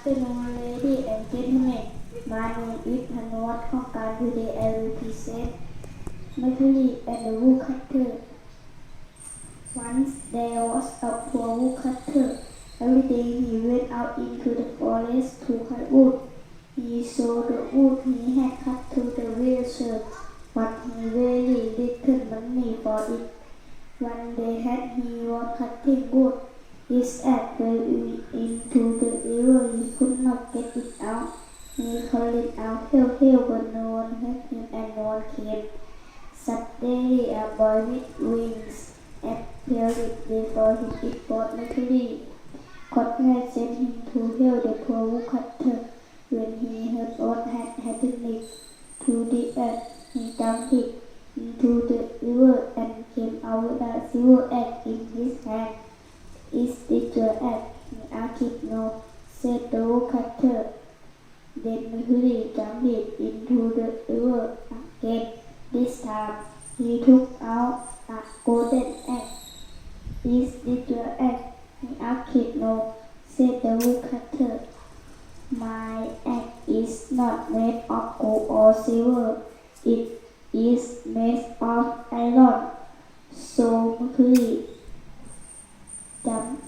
afternoon, ladies and gentlemen. My name is Hanwat Hokkan. Today I will present Mercury and the woodcutter. Once there was a poor woodcutter. Every day he went out into the forest to cut wood. He saw the wood he had cut to the villagers, but he very little money for it. One day as he was cutting wood, his axe fell into the river. He could not get it out. He called out, "Help, help," but no one heard him and no one came. Suddenly a boy with wings appeared before him. It was Mercury. God had sent him to help the poor woodcutter. When he heard what had happened to the earth, he jumped into the river and came out with a silver axe in his hand. "Is this your axe?" he asked. "No," said the woodcutter. Then Mercury jumped into the river again. This time he took out a golden axe. "Is this your axe?" he asked. "No," said the woodcutter. "My axe is not made of gold or silver. It is made of iron." So Mercury jumped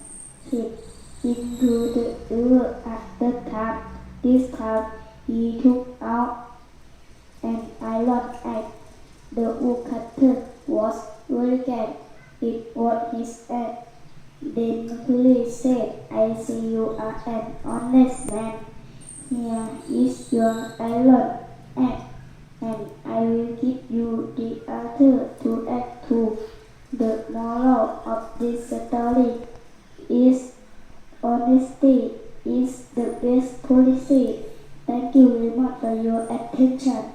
into the river a third time. This time he took out an iron axe. The woodcutter was very glad. It was his axe. Then Mercury said, "I see you are an honest man. Here is your iron axe, and I will give you the other two axes too." The moral of this story is honesty is the best policy. Thank you very much for your attention.